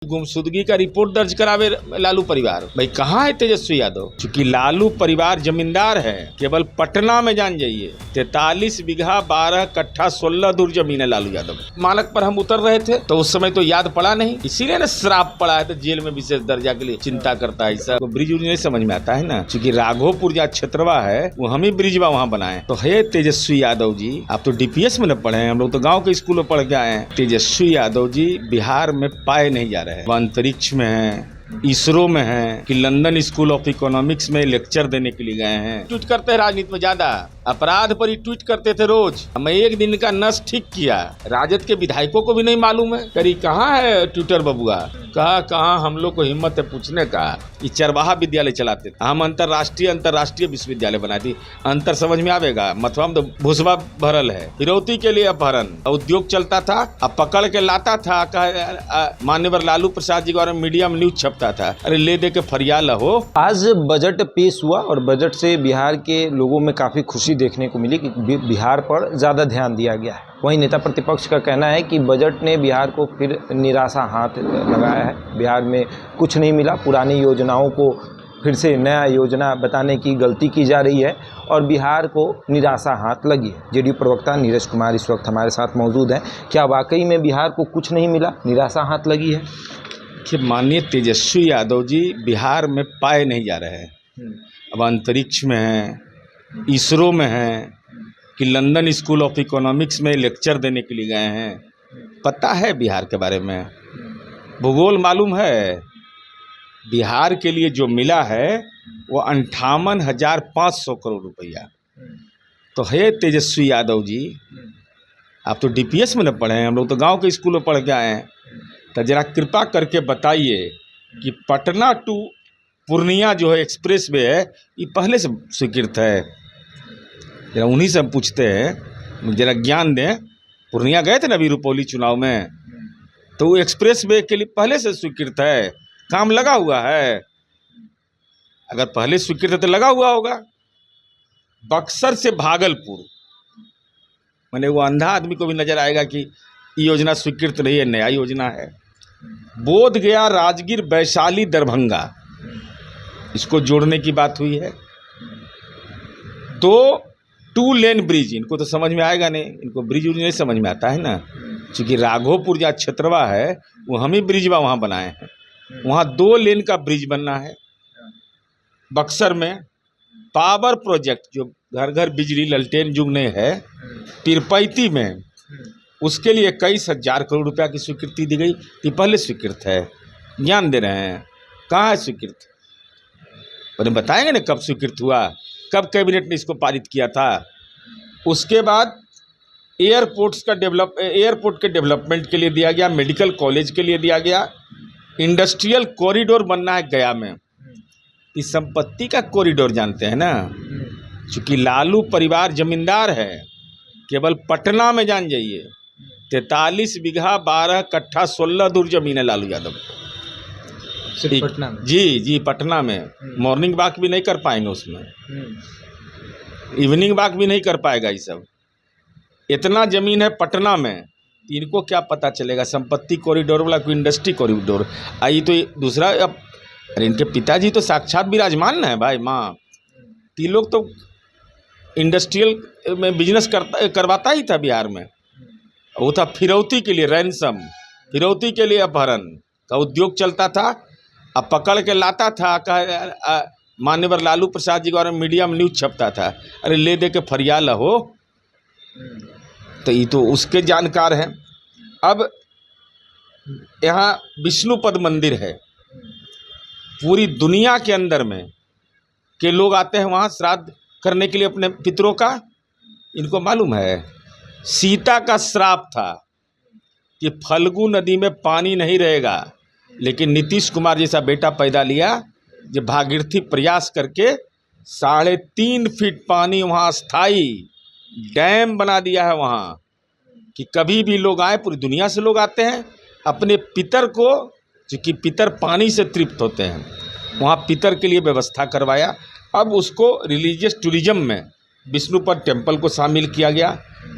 गुमशुदगी का रिपोर्ट दर्ज करावे लालू परिवार। भाई कहाँ है तेजस्वी यादव? क्योंकि लालू परिवार जमींदार है, केवल पटना में जान जाइए 43 बीघा 12 कट्ठा 16 दूर जमीन है लालू यादव। मानक पर हम उतर रहे थे तो उस समय तो याद पड़ा नहीं, इसीलिए ना श्राप पड़ा है, तो जेल में विशेष दर्जा के लिए चिंता करता है। सब ब्रिज नहीं समझ में आता है ना, क्योंकि राघोपुर जहाँ क्षेत्रवा है वो हम ही ब्रिजवा वहाँ बनाए। तो है तेजस्वी यादव जी, आप तो डीपीएस में न पढ़े हैं, हम लोग तो गाँव के स्कूल में पढ़ के आए हैं। तेजस्वी यादव जी बिहार में पाए नहीं जा रहे हैं, वो अंतरिक्ष में है, इसरो में है, कि लंदन स्कूल ऑफ इकोनॉमिक्स में लेक्चर देने के लिए गए हैं। ट्वीट करते हैं राजनीति में ज्यादा, अपराध पर ही ट्वीट करते थे रोज। मैं एक दिन का नस ठीक किया, राजद के विधायकों को भी नहीं मालूम है। करी कहाँ है ट्विटर बबुआ? कहाँ हम लोग को हिम्मत है पूछने का? ये चरवाहा विद्यालय चलाते थे, हम अंतर्राष्ट्रीय विश्वविद्यालय बनाए थे। अंतर समझ में आवेगा? मतवा तो भूसवा भरल है, फिरौती के लिए अपहरण, उद्योग चलता था, अब पकड़ के लाता था। मान्यवर लालू प्रसाद जी द्वारा मीडिया में न्यूज छपता था, अरे ले दे के फरियाल हो। आज बजट पेश हुआ और बजट से बिहार के लोगों में काफ़ी खुशी देखने को मिली कि बिहार पर ज़्यादा ध्यान दिया गया है। वहीं नेता प्रतिपक्ष का कहना है कि बजट ने बिहार को फिर निराशा हाथ लगाया है। बिहार में कुछ नहीं मिला, पुरानी योजनाओं को फिर से नया योजना बताने की गलती की जा रही है और बिहार को निराशा हाथ लगी है। जेडीयू प्रवक्ता नीरज कुमार इस वक्त हमारे साथ मौजूद हैं। क्या वाकई में बिहार को कुछ नहीं मिला, निराशा हाथ लगी है? कि माननीय तेजस्वी यादव जी बिहार में पाए नहीं जा रहे हैं, अब अंतरिक्ष में है, इसरो में है, कि लंदन स्कूल ऑफ इकोनॉमिक्स में लेक्चर देने के लिए गए हैं। पता है बिहार के बारे में, भूगोल मालूम है। बिहार के लिए जो मिला है वो 58,500 करोड़ रुपया। तो है तेजस्वी यादव जी, आप तो डीपीएस में न पढ़े हैं, हम लोग तो गांव के स्कूल में पढ़ के आए हैं। तो जरा कृपा करके बताइए कि पटना टू पूर्णिया जो है एक्सप्रेस वे है, ये पहले से स्वीकृत है? जरा उन्हीं से हम पूछते हैं, जरा ज्ञान दें। पूर्णिया गए थे ना अभी रुपौली चुनाव में, तो वो एक्सप्रेस वे के लिए पहले से स्वीकृत है, काम लगा हुआ है। अगर पहले स्वीकृत है तो लगा हुआ होगा। बक्सर से भागलपुर, मैंने वो अंधा आदमी को भी नजर आएगा कि ये योजना स्वीकृत नहीं है, नया योजना है। बोध गया, राजगीर, वैशाली, दरभंगा, इसको जोड़ने की बात हुई है। 2 लेन ब्रिज, इनको तो समझ में आएगा नहीं, इनको ब्रिज नहीं समझ में आता है ना, क्योंकि राघोपुर जहाँ क्षेत्रवा है वो हम ही ब्रिजवा वहाँ बनाए हैं। वहाँ 2 लेन का ब्रिज बनना है। बक्सर में पावर प्रोजेक्ट जो घर घर बिजली ललटेन युग में है, तिरपैती में, उसके लिए 21,000 करोड़ रुपया की स्वीकृति दी गई। ये पहले स्वीकृत है, ज्ञान दे रहे हैं। कहाँ है स्वीकृत? उन्हें बताएंगे ना कब स्वीकृत हुआ, कब कैबिनेट ने इसको पारित किया था। उसके बाद एयरपोर्ट के डेवलपमेंट के लिए दिया गया, मेडिकल कॉलेज के लिए दिया गया, इंडस्ट्रियल कॉरिडोर बनना है गया में। इस संपत्ति का कॉरिडोर जानते हैं ना, क्योंकि लालू परिवार जमींदार है, केवल पटना में जान जाइए 43 बीघा 12 कट्ठा 16 दूर जमीन है लालू यादव। पटना में? जी पटना में। मॉर्निंग वॉक भी नहीं कर पाएंगे उसमें, इवनिंग वॉक भी नहीं कर पाएगा। ये सब इतना जमीन है पटना में, इनको क्या पता चलेगा संपत्ति कॉरिडोर वाला, कोई इंडस्ट्री कॉरिडोर आई। तो दूसरा, अब अरे इनके पिताजी तो साक्षात विराजमान है भाई माँ। तीन लोग तो इंडस्ट्रियल में बिजनेस करवाता ही था बिहार में। वो था फिरौती के लिए रैंसम, फिरौती के लिए अपहरण का उद्योग चलता था, अब पकड़ के लाता था। मान्यवर लालू प्रसाद जी द्वारा मीडिया में न्यूज छपता था, अरे ले दे के फरियाल हो। तो ये तो उसके जानकार हैं। अब यहाँ विष्णुपद मंदिर है, पूरी दुनिया के अंदर में के लोग आते हैं वहाँ श्राद्ध करने के लिए अपने पितरों का। इनको मालूम है सीता का श्राप था कि फल्गु नदी में पानी नहीं रहेगा, लेकिन नीतीश कुमार जैसा बेटा पैदा लिया जो भागीरथी प्रयास करके 3.5 फीट पानी वहाँ स्थायी डैम बना दिया है वहाँ, कि कभी भी लोग आए, पूरी दुनिया से लोग आते हैं अपने पितर को, क्योंकि पितर पानी से तृप्त होते हैं, वहाँ पितर के लिए व्यवस्था करवाया। अब उसको रिलीजियस टूरिज्म में विष्णुपद टेम्पल को शामिल किया गया।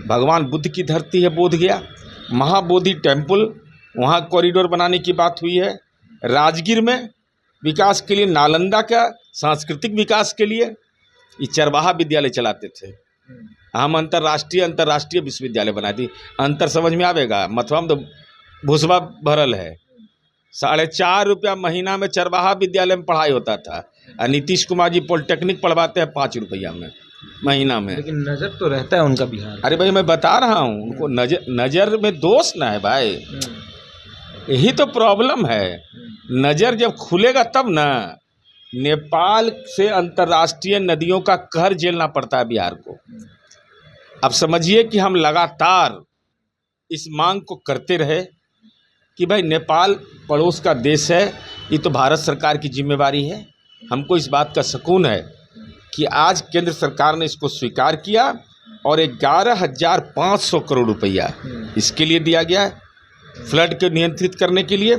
भगवान बुद्ध की धरती है बोध गया, महाबोधि टेम्पल वहाँ कॉरिडोर बनाने की बात हुई है। राजगीर में विकास के लिए, नालंदा का सांस्कृतिक विकास के लिए ये चरवाहा विद्यालय चलाते थे। हम अंतर्राष्ट्रीय विश्वविद्यालय बनाए थे। अंतर समझ में आवेगा? मथुरा में तो भूसवा भरल है। 4.5 रुपया महीना में चरवाहा विद्यालय में पढ़ाई होता था, और नीतीश कुमार जी पॉलिटेक्निक पढ़वाते हैं 5 रुपया में महीना में। लेकिन नज़र तो रहता है उनका बिहार। अरे भाई मैं बता रहा हूँ, उनको नज़र में दोष ना है भाई, यही तो प्रॉब्लम है। नज़र जब खुलेगा तब ना। नेपाल से अंतर्राष्ट्रीय नदियों का कहर झेलना पड़ता है बिहार को। अब समझिए कि हम लगातार इस मांग को करते रहे कि भाई नेपाल पड़ोस का देश है, ये तो भारत सरकार की जिम्मेवारी है। हमको इस बात का सुकून है कि आज केंद्र सरकार ने इसको स्वीकार किया और 11,500 करोड़ रुपया इसके लिए दिया गया है, फ्लड को नियंत्रित करने के लिए,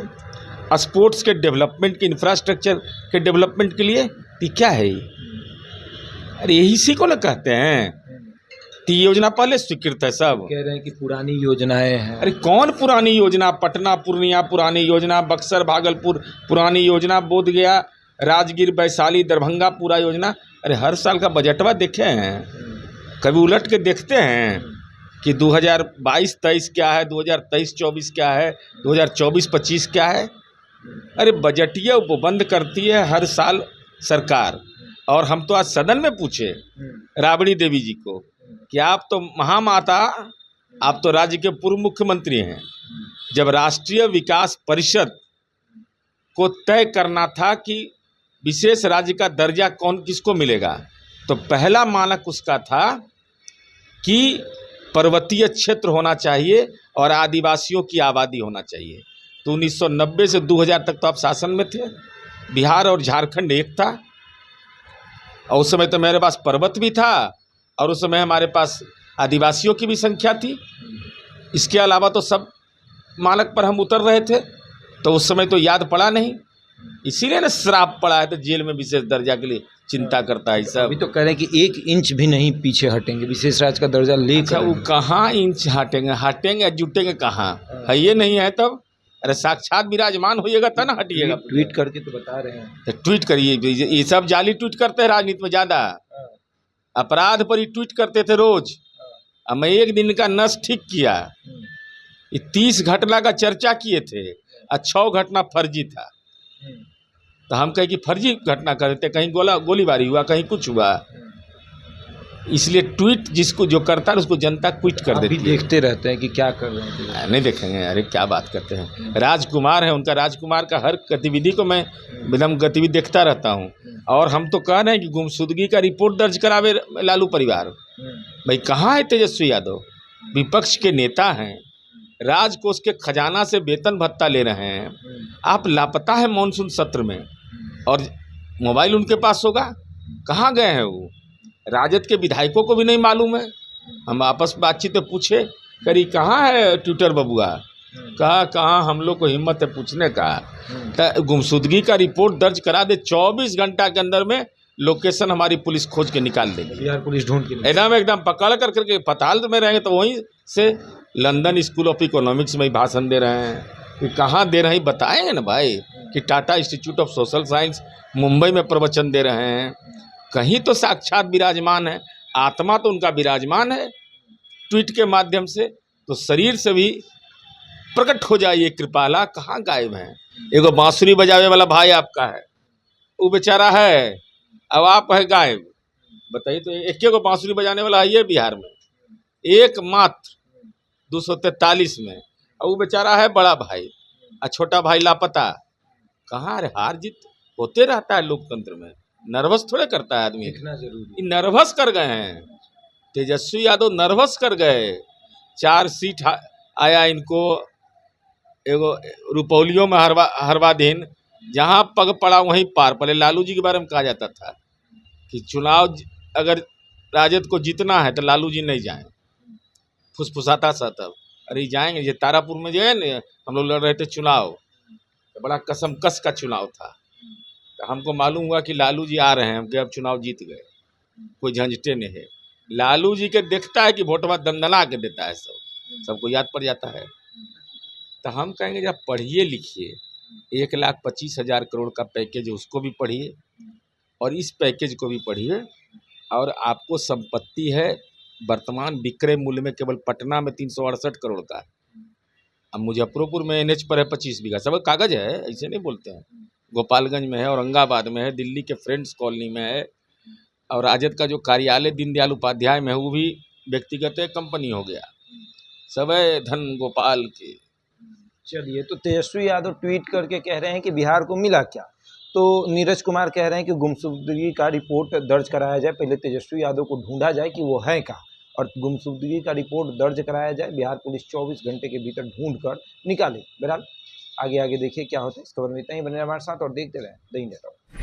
स्पोर्ट्स के डेवलपमेंट के, इंफ्रास्ट्रक्चर के डेवलपमेंट के लिए। ये क्या है? अरे यही इसी को ना कहते हैं। तो ये योजना पहले स्वीकृत है सब। कह रहे हैं कि पुरानी योजनाएं हैं। अरे कौन पुरानी योजना? पटना पूर्णिया पुरानी योजना, बक्सर भागलपुर पुरानी योजना, बोधगया राजगीर वैशाली दरभंगा पूरा योजना। अरे हर साल का बजटवा देखे हैं? कभी उलट के देखते हैं कि 2022-23 क्या है, 2023-24 क्या है, 2024-25 क्या है? अरे बजटीय उपबंध करती है हर साल सरकार। और हम तो आज सदन में पूछे राबड़ी देवी जी को कि आप तो महामाता, आप तो राज्य के पूर्व मुख्यमंत्री हैं, जब राष्ट्रीय विकास परिषद को तय करना था कि विशेष राज्य का दर्जा किसको मिलेगा, तो पहला मानक उसका था कि पर्वतीय क्षेत्र होना चाहिए और आदिवासियों की आबादी होना चाहिए। तो 1990 से 2000 तक तो आप शासन में थे, बिहार और झारखंड एक था, और उस समय तो मेरे पास पर्वत भी था, और उस समय हमारे पास आदिवासियों की भी संख्या थी। इसके अलावा तो सब मानक पर हम उतर रहे थे, तो उस समय तो याद पड़ा नहीं, इसीलिए ना श्राप पड़ा है, तो जेल में विशेष दर्जा के लिए चिंता करता है सब। अभी तो कह रहे हैं कि 1 इंच भी नहीं पीछे हटेंगे, विशेष राज्य का दर्जा लेकर। अच्छा, वो कहाँ इंच हटेंगे जुटेंगे कहाँ? है ये नहीं है तब? अरे साक्षात विराजमान होइएगा तब ना हटिएगा। ट्वीट करके तो बता रहे हैं। तो ट्वीट करिए, ये सब जाली ट्वीट करते हैं राजनीति में ज़्यादा। अपराध पर ही ट्वीट करते थे रोज। अब मैं 1 दिन का नस ठीक किया, ये 30 घटना का चर्चा किए थे और 6 घटना फर्जी था। तो हम कहे कि फर्जी घटना करते, कहीं गोलीबारी हुआ, कहीं कुछ हुआ। इसलिए ट्वीट जिसको जो करता है उसको जनता ट्वीट कर देती है। देखते रहते हैं कि क्या कर रहे हैं। नहीं देखेंगे? अरे क्या बात करते हैं। राजकुमार है, उनका राजकुमार का हर गतिविधि को मैं एकदम गतिविधि देखता रहता हूँ। और हम तो कह रहे हैं कि गुमशुदगी का रिपोर्ट दर्ज करावे लालू परिवार। भाई कहाँ है तेजस्वी यादव? विपक्ष के नेता हैं, राजकोष के खजाना से वेतन भत्ता ले रहे हैं, आप लापता है मानसून सत्र में, और मोबाइल उनके पास होगा। कहाँ गए हैं वो? राजद के विधायकों को भी नहीं मालूम है। हम आपस में बातचीत में पूछे, करी कहाँ है ट्विटर बबुआ? कहाँ हम लोग को हिम्मत है पूछने का? तो गुमशुदगी का रिपोर्ट दर्ज करा दे, 24 घंटा के अंदर में लोकेशन हमारी पुलिस खोज के निकाल देगी। बिहार पुलिस ढूंढ के एकदम पकड़ करके पताल में रहेंगे। तो वहीं से लंदन स्कूल ऑफ इकोनॉमिक्स में ही भाषण दे रहे हैं कि कहाँ दे रहे हैं बताएंगे ना भाई, कि Tata institute of social science Mumbai में प्रवचन दे रहे हैं। कहीं तो साक्षात विराजमान है, आत्मा तो उनका विराजमान है ट्वीट के माध्यम से, तो शरीर से भी प्रकट हो जाइए कृपाला। कहाँ गायब हैं? एगो बांसुरी बजावे वाला भाई आपका है, वो बेचारा है, अब आप है गायब। बताइए तो, एक को बांसुरी बजाने वाला है ये बिहार में, एक मात्र 243 में, और वो बेचारा है बड़ा भाई, और छोटा भाई लापता। कहाँ? अरे हार जीत होते रहता है लोकतंत्र में, नर्वस थोड़े करता है आदमी। देखना जरूरी। नर्वस कर गए हैं, तेजस्वी यादव नर्वस कर गए। 4 सीट आया इनको, एगो रुपौलियों में हरवाधीन, जहाँ पग पड़ा वहीं पार। पहले लालू जी के बारे में कहा जाता था कि चुनाव अगर राजद को जीतना है तो लालू जी नहीं जाएं, फुसफुसाता सा तब। अरे जाएंगे, ये तारापुर में जो है ना, हम लोग लड़ रहे थे चुनाव, तो बड़ा कसमकस का चुनाव था। तो हमको मालूम हुआ कि लालू जी आ रहे हैं, हम कि अब चुनाव जीत गए, कोई झंझटे नहीं है। लालू जी के देखता है कि वोटवा दंदना के देता है, सबको याद पड़ जाता है। तो हम कहेंगे जब पढ़िए लिखिए 1,25,000 करोड़ का पैकेज है उसको भी पढ़िए और इस पैकेज को भी पढ़िए और आपको संपत्ति है वर्तमान विक्रय मूल्य में केवल पटना में 368 करोड़ का है। अब मुजफ्फरपुर में NH पर है 25 बीघा, सब कागज है, ऐसे नहीं बोलते हैं। गोपालगंज में है, औरंगाबाद में है, दिल्ली के फ्रेंड्स कॉलोनी में है और राजद का जो कार्यालय दीनदयाल उपाध्याय में है वो भी व्यक्तिगत कंपनी हो गया। सब है धन गोपाल के। चलिए, तो तेजस्वी यादव ट्वीट करके कह रहे हैं कि बिहार को मिला क्या, तो नीरज कुमार कह रहे हैं कि गुमशुदगी का रिपोर्ट दर्ज कराया जाए, पहले तेजस्वी यादव को ढूंढा जाए कि वो है कहाँ और गुमशुदगी का रिपोर्ट दर्ज कराया जाए, बिहार पुलिस 24 घंटे के भीतर ढूंढ कर निकाले। बहरहाल आगे देखिए क्या होता है। इस खबर में इतना ही, बने हमारे साथ और देखते रहें द इंडिया टॉक।